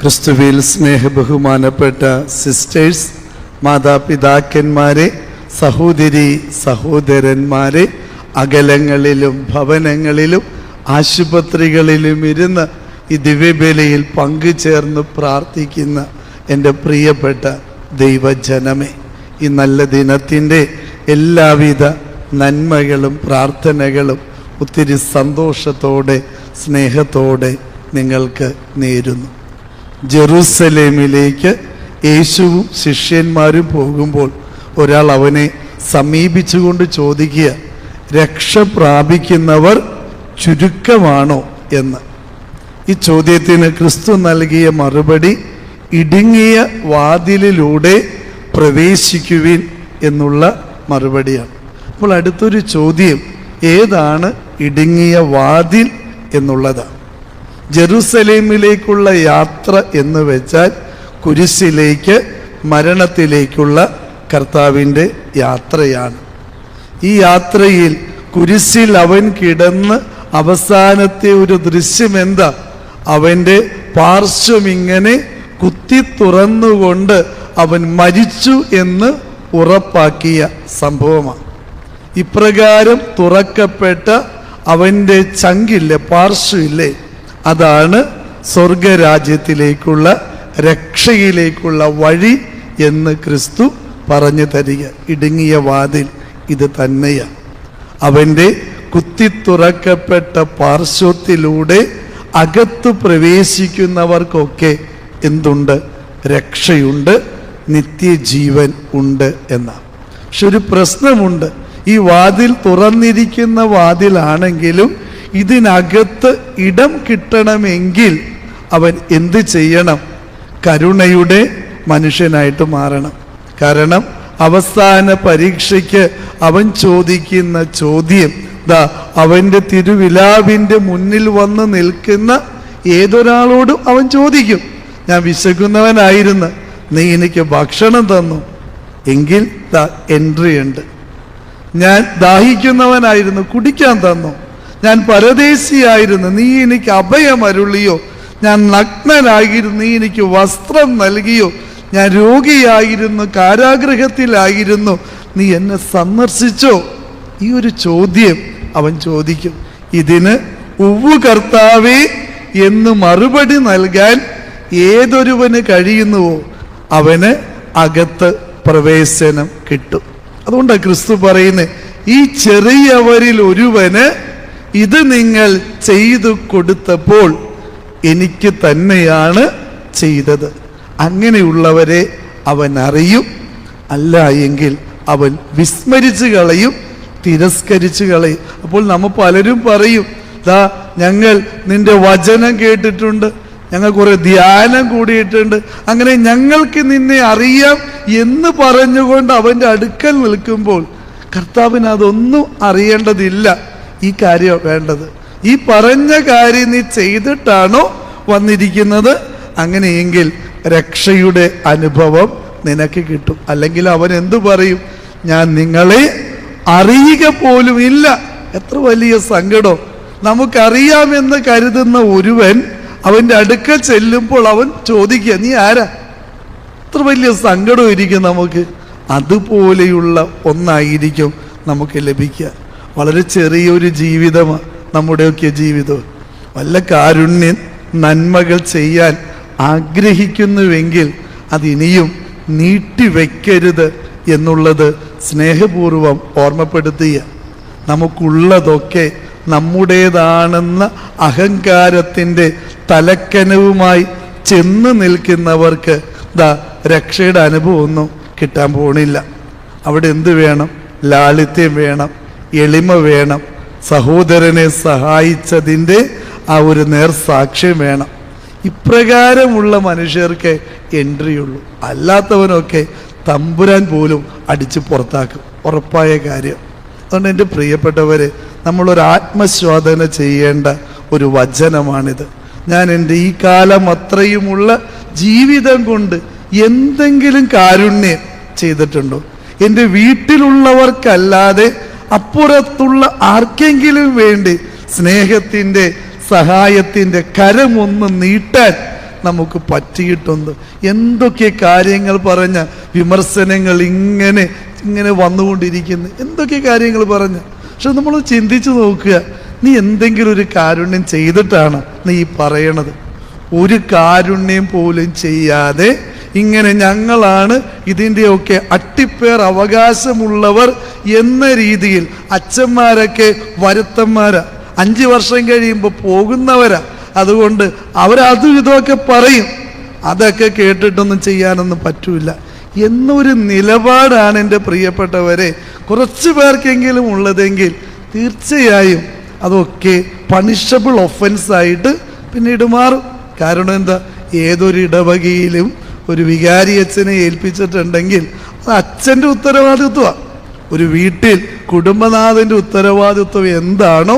ക്രിസ്തുവിൽ സ്നേഹബഹുമാനപ്പെട്ട സിസ്റ്റേഴ്സ്, മാതാപിതാക്കന്മാരെ, സഹോദരി സഹോദരന്മാരെ, അകലങ്ങളിലും ഭവനങ്ങളിലും ആശുപത്രികളിലും ഇരുന്ന് ഈ ദിവ്യബലിയിൽ പങ്കുചേർന്ന് പ്രാർത്ഥിക്കുന്ന എൻ്റെ പ്രിയപ്പെട്ട ദൈവജനമേ, ഈ നല്ല ദിനത്തിൻ്റെ എല്ലാവിധ നന്മകളും പ്രാർത്ഥനകളും ഒത്തിരി സന്തോഷത്തോടെ സ്നേഹത്തോടെ നിങ്ങൾക്ക് നേരുന്നു. ജെറൂസലേമിലേക്ക് യേശുവും ശിഷ്യന്മാരും പോകുമ്പോൾ ഒരാൾ അവനെ സമീപിച്ചുകൊണ്ട് ചോദിക്കുക, രക്ഷ പ്രാപിക്കുന്നവർ ചുരുക്കമാണോ എന്ന്. ഈ ചോദ്യത്തിന് ക്രിസ്തു നൽകിയ മറുപടി, ഇടുങ്ങിയ വാതിലിലൂടെ പ്രവേശിക്കുവിൻ എന്നുള്ള മറുപടിയാണ്. അപ്പോൾ അടുത്തൊരു ചോദ്യം, ഏതാണ് ഇടുങ്ങിയ വാതിൽ എന്നുള്ളതാണ്. ജെറൂസലേമിലേക്കുള്ള യാത്ര എന്ന് വെച്ചാൽ കുരിശിലേക്ക്, മരണത്തിലേക്കുള്ള കർത്താവിൻ്റെ യാത്രയാണ്. ഈ യാത്രയിൽ കുരിശിൽ അവൻ കിടന്ന് അവസാനത്തെ ഒരു ദൃശ്യം എന്താ? അവൻ്റെ പാർശ്വം ഇങ്ങനെ കുത്തി തുറന്നുകൊണ്ട് അവൻ മരിച്ചു എന്ന് ഉറപ്പാക്കിയ സംഭവമാണ്. ഇപ്രകാരം തുറക്കപ്പെട്ട അവൻ്റെ ചങ്കില്ലേ, പാർശ്വമില്ലേ, അതാണ് സ്വർഗരാജ്യത്തിലേക്കുള്ള രക്ഷയിലേക്കുള്ള വഴി എന്ന് ക്രിസ്തു പറഞ്ഞു തരിക. ഇടുങ്ങിയ വാതിൽ ഇത് തന്നെയാണ്. അവൻ്റെ കുത്തിത്തുറക്കപ്പെട്ട പാർശ്വത്തിലൂടെ അകത്തു പ്രവേശിക്കുന്നവർക്കൊക്കെ എന്തുണ്ട്? രക്ഷയുണ്ട്, നിത്യജീവൻ ഉണ്ട് എന്നാണ്. പക്ഷെ ഒരു പ്രശ്നമുണ്ട്. ഈ വാതിൽ തുറന്നിരിക്കുന്ന വാതിലാണെങ്കിലും ഇതിനകത്ത് ഇടം കിട്ടണമെങ്കിൽ അവൻ എന്ത് ചെയ്യണം? കരുണയുടെ മനുഷ്യനായിട്ട് മാറണം. കാരണം അവസാന പരീക്ഷയ്ക്ക് അവൻ ചോദിക്കുന്ന ചോദ്യം അവൻ്റെ തിരുവിലാവിൻ്റെ മുന്നിൽ വന്ന് നിൽക്കുന്ന ഏതൊരാളോടും അവൻ ചോദിക്കും, ഞാൻ വിശക്കുന്നവനായിരുന്നു, നീ എനിക്ക് ഭക്ഷണം തന്നു, എങ്കിൽ എൻട്രി ഉണ്ട്. ഞാൻ ദാഹിക്കുന്നവനായിരുന്നു, കുടിക്കാൻ തന്നു. ഞാൻ പരദേശിയായിരുന്നു, നീ എനിക്ക് അഭയമരുളിയോ? ഞാൻ നഗ്നനായിരുന്നു, നീ എനിക്ക് വസ്ത്രം നൽകിയോ? ഞാൻ രോഗിയായിരുന്നു, കാരാഗൃഹത്തിലായിരുന്നു, നീ എന്നെ സന്ദർശിച്ചോ? ഈ ഒരു ചോദ്യം അവൻ ചോദിക്കും. ഇതിന് ഉവ്വ് കർത്താവേ എന്ന് മറുപടി നൽകാൻ ഏതൊരുവന് കഴിയുന്നുവോ അവന് അകത്ത് പ്രവേശനം കിട്ടും. അതുകൊണ്ടാണ് ക്രിസ്തു പറയുന്നത്, ഈ ചെറിയവരിൽ ഒരുവന് ഇത് നിങ്ങൾ ചെയ്തു കൊടുത്തപ്പോൾ എനിക്ക് തന്നെയാണ് ചെയ്തത്. അങ്ങനെയുള്ളവരെ അവൻ അറിയും, അല്ല എങ്കിൽ അവൻ വിസ്മരിച്ചു കളയും, തിരസ്കരിച്ചു കളയും. അപ്പോൾ നമ്മൾ പലരും പറയും, ഞങ്ങൾ നിന്റെ വചനം കേട്ടിട്ടുണ്ട്, ഞങ്ങൾ കുറെ ധ്യാനം കൂടിയിട്ടുണ്ട്, അങ്ങനെ ഞങ്ങൾക്ക് നിന്നെ അറിയാം എന്ന് പറഞ്ഞുകൊണ്ട് അവൻ്റെ അടുക്കൽ നിൽക്കുമ്പോൾ കർത്താവിന് അതൊന്നും അറിയേണ്ടതില്ല. ഈ കാര്യം വേണ്ടത്, ഈ പറഞ്ഞ കാര്യം നീ ചെയ്തിട്ടാണോ വന്നിരിക്കുന്നത്? അങ്ങനെയെങ്കിൽ രക്ഷയുടെ അനുഭവം നിനക്ക് കിട്ടും. അല്ലെങ്കിൽ അവൻ എന്തു പറയും? ഞാൻ നിങ്ങളെ അറിയുക പോലും ഇല്ല. എത്ര വലിയ സങ്കടം! നമുക്കറിയാമെന്ന് കരുതുന്ന ഒരുവൻ അവൻ്റെ അടുക്കൽ ചെല്ലുമ്പോൾ അവൻ ചോദിക്കുക, നീ ആരാ? എത്ര വലിയ സങ്കടം ഇരിക്കും നമുക്ക്. അതുപോലെയുള്ള ഒന്നായിരിക്കും നമുക്ക് ലഭിക്കുക. വളരെ ചെറിയൊരു ജീവിതമാണ് നമ്മുടെയൊക്കെ ജീവിതം. വല്ല കാരുണ്യം നന്മകൾ ചെയ്യാൻ ആഗ്രഹിക്കുന്നുവെങ്കിൽ അതിനിയും നീട്ടിവെക്കരുത് എന്നുള്ളത് സ്നേഹപൂർവം ഓർമ്മപ്പെടുത്തിയ, നമുക്കുള്ളതൊക്കെ നമ്മുടേതാണെന്ന അഹങ്കാരത്തിൻ്റെ തലക്കനവുമായി ചെന്ന് നിൽക്കുന്നവർക്ക് രക്ഷയുടെ അനുഭവമൊന്നും കിട്ടാൻ പോണില്ല. അവിടെ എന്ത് വേണം? ലാളിത്യം വേണം, എളിമ വേണം, സഹോദരനെ സഹായിച്ചതിൻ്റെ ആ ഒരു നേർസാക്ഷ്യം വേണം. ഇപ്രകാരമുള്ള മനുഷ്യർക്ക് എൻട്രി ഉള്ളൂ. അല്ലാത്തവനൊക്കെ തമ്പുരാൻ പോലും അടിച്ച് പുറത്താക്കും, ഉറപ്പായ കാര്യം. അതുകൊണ്ട് എൻ്റെ പ്രിയപ്പെട്ടവരെ, നമ്മളൊരു ആത്മശോധന ചെയ്യേണ്ട ഒരു വചനമാണിത്. ഞാൻ എൻ്റെ ഈ കാലം അത്രയുമുള്ള ജീവിതം കൊണ്ട് എന്തെങ്കിലും കാരുണ്യം ചെയ്തിട്ടുണ്ടോ? എൻ്റെ വീട്ടിലുള്ളവർക്കല്ലാതെ അപ്പുറത്തുള്ള ആർക്കെങ്കിലും വേണ്ടി സ്നേഹത്തിൻ്റെ സഹായത്തിൻ്റെ കരമൊന്ന് നീട്ടാൻ നമുക്ക് പറ്റിയിട്ടുണ്ട്. എന്തൊക്കെ കാര്യങ്ങൾ പറഞ്ഞ വിമർശനങ്ങൾ ഇങ്ങനെ ഇങ്ങനെ വന്നുകൊണ്ടിരിക്കുന്നു, എന്തൊക്കെ കാര്യങ്ങൾ പറഞ്ഞ. പക്ഷെ നമ്മൾ ചിന്തിച്ചു നോക്കുക, നീ എന്തെങ്കിലും ഒരു കാരുണ്യം ചെയ്തിട്ടാണ് നീ പറയണത്? ഒരു കാരുണ്യം പോലും ചെയ്യാതെ ഇങ്ങനെ ഞങ്ങളാണ് ഇതിൻ്റെയൊക്കെ അട്ടിപ്പേർ അവകാശമുള്ളവർ എന്ന രീതിയിൽ അച്ഛന്മാരൊക്കെ വരുത്തന്മാരാ, 5 വർഷം കഴിയുമ്പോൾ പോകുന്നവരാ. അതുകൊണ്ട് അവരതും ഇതൊക്കെ പറയും, അതൊക്കെ കേട്ടിട്ടൊന്നും ചെയ്യാനൊന്നും പറ്റൂല എന്നൊരു നിലപാടാണ് എൻ്റെ പ്രിയപ്പെട്ടവരെ കുറച്ച് പേർക്കെങ്കിലും ഉള്ളതെങ്കിൽ തീർച്ചയായും അതൊക്കെ പണിഷബിൾ ഒഫൻസായിട്ട് പിന്നീട് മാറും. കാരണം എന്താ, ഏതൊരു ഇടവകയിലും ഒരു വികാരി അച്ഛനെ ഏൽപ്പിച്ചിട്ടുണ്ടെങ്കിൽ അത് അച്ഛൻ്റെ ഉത്തരവാദിത്വമാണ്. ഒരു വീട്ടിൽ കുടുംബനാഥൻ്റെ ഉത്തരവാദിത്വം എന്താണോ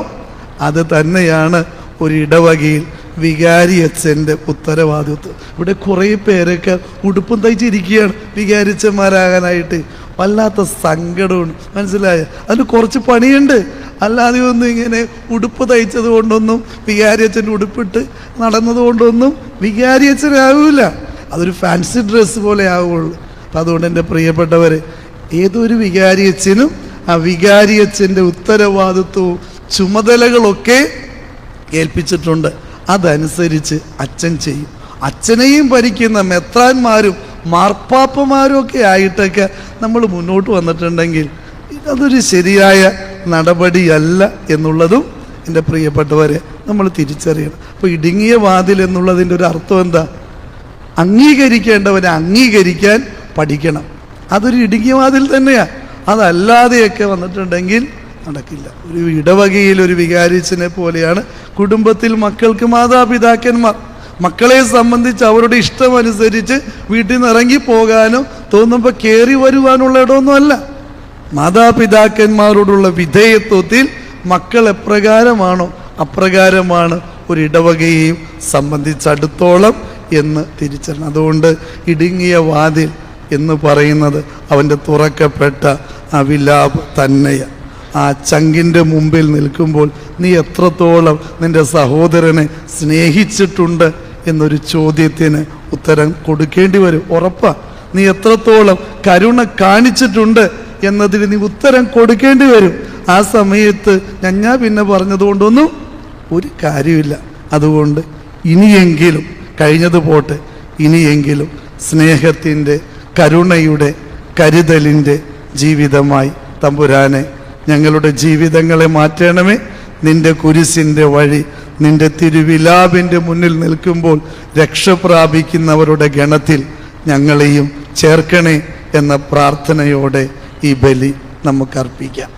അത് തന്നെയാണ് ഒരു ഇടവകയിൽ വികാരി അച്ഛൻ്റെ ഉത്തരവാദിത്വം. ഇവിടെ കുറേ പേരൊക്കെ ഉടുപ്പും തയ്ച്ചിരിക്കുകയാണ് വികാരിച്ചന്മാരാകാനായിട്ട്. വല്ലാത്ത സങ്കടമാണ്, മനസ്സിലായ? അതിന് കുറച്ച് പണിയുണ്ട്. അല്ലാതെ ഒന്നും ഇങ്ങനെ ഉടുപ്പ് തയ്ച്ചത് കൊണ്ടൊന്നും വികാരി അച്ഛൻ്റെ ഉടുപ്പിട്ട് നടന്നത് കൊണ്ടൊന്നും വികാരി അച്ഛനാവില്ല. അതൊരു ഫാൻസി ഡ്രസ്സ് പോലെ ആവുള്ളൂ. അപ്പം അതുകൊണ്ട് എൻ്റെ പ്രിയപ്പെട്ടവരെ, ഏതൊരു വികാരി അച്ഛനും ആ വികാരി അച്ഛൻ്റെ ഉത്തരവാദിത്വവും ചുമതലകളൊക്കെ ഏൽപ്പിച്ചിട്ടുണ്ട്. അതനുസരിച്ച് അച്ഛൻ ചെയ്യും. അച്ഛനെയും ഭരിക്കുന്ന മെത്രാന്മാരും മാർപ്പാപ്പമാരും ഒക്കെ ആയിട്ടൊക്കെ നമ്മൾ മുന്നോട്ട് വന്നിട്ടുണ്ടെങ്കിൽ അതൊരു ശരിയായ നടപടിയല്ല എന്നുള്ളതും എൻ്റെ പ്രിയപ്പെട്ടവരെ നമ്മൾ തിരിച്ചറിയണം. അപ്പോൾ ഇടുങ്ങിയ വാതിൽ എന്നുള്ളതിൻ്റെ ഒരു അർത്ഥം എന്താ? അംഗീകരിക്കേണ്ടവനെ അംഗീകരിക്കാൻ പഠിക്കണം. അതൊരു ഇടുങ്ങിയ വാതിൽ തന്നെയാണ്. അതല്ലാതെയൊക്കെ വന്നിട്ടുണ്ടെങ്കിൽ നടക്കില്ല. ഒരു ഇടവകയിൽ ഒരു വികാരിച്ചനെ പോലെയാണ് കുടുംബത്തിൽ മക്കൾക്ക് മാതാപിതാക്കന്മാർ. മക്കളെ സംബന്ധിച്ച് അവരുടെ ഇഷ്ടമനുസരിച്ച് വീട്ടിൽ നിന്ന് ഇറങ്ങി പോകാനോ തോന്നുമ്പോൾ കയറി വരുവാനുള്ള ഇടമൊന്നുമല്ല. മാതാപിതാക്കന്മാരോടുള്ള വിധേയത്വത്തിൽ മക്കൾ എപ്രകാരമാണോ അപ്രകാരമാണ് ഒരു ഇടവകയെയും സംബന്ധിച്ചടുത്തോളം എന്ന് തിരിച്ചറിയണം. അതുകൊണ്ട് ഇടുങ്ങിയ വാതിൽ എന്ന് പറയുന്നത് അവൻ്റെ തുറക്കപ്പെട്ട ആ വിലാപ് തന്നെയാണ്. ആ ചങ്കിൻ്റെ മുമ്പിൽ നിൽക്കുമ്പോൾ നീ എത്രത്തോളം നിൻ്റെ സഹോദരനെ സ്നേഹിച്ചിട്ടുണ്ട് എന്നൊരു ചോദ്യത്തിന് ഉത്തരം കൊടുക്കേണ്ടി വരും. ഉറപ്പാണ്. നീ എത്രത്തോളം കരുണ കാണിച്ചിട്ടുണ്ട് എന്നതിന് നീ ഉത്തരം കൊടുക്കേണ്ടി വരും. ആ സമയത്ത് ഞാൻ പിന്നെ പറഞ്ഞതുകൊണ്ടൊന്നും ഒരു കാര്യമില്ല. അതുകൊണ്ട് ഇനിയെങ്കിലും, കഴിഞ്ഞത് പോട്ടെ, ഇനിയെങ്കിലും സ്നേഹത്തിൻ്റെ, കരുണയുടെ, കരുതലിൻ്റെ ജീവിതമായി തമ്പുരാനെ ഞങ്ങളുടെ ജീവിതങ്ങളെ മാറ്റണമേ. നിൻ്റെ കുരിശിൻ്റെ വഴി, നിൻ്റെ തിരുവിലാപിൻ്റെ മുന്നിൽ നിൽക്കുമ്പോൾ രക്ഷ പ്രാപിക്കുന്നവരുടെ ഗണത്തിൽ ഞങ്ങളെയും ചേർക്കണേ എന്ന പ്രാർത്ഥനയോടെ ഈ ബലി നമുക്കർപ്പിക്കാം.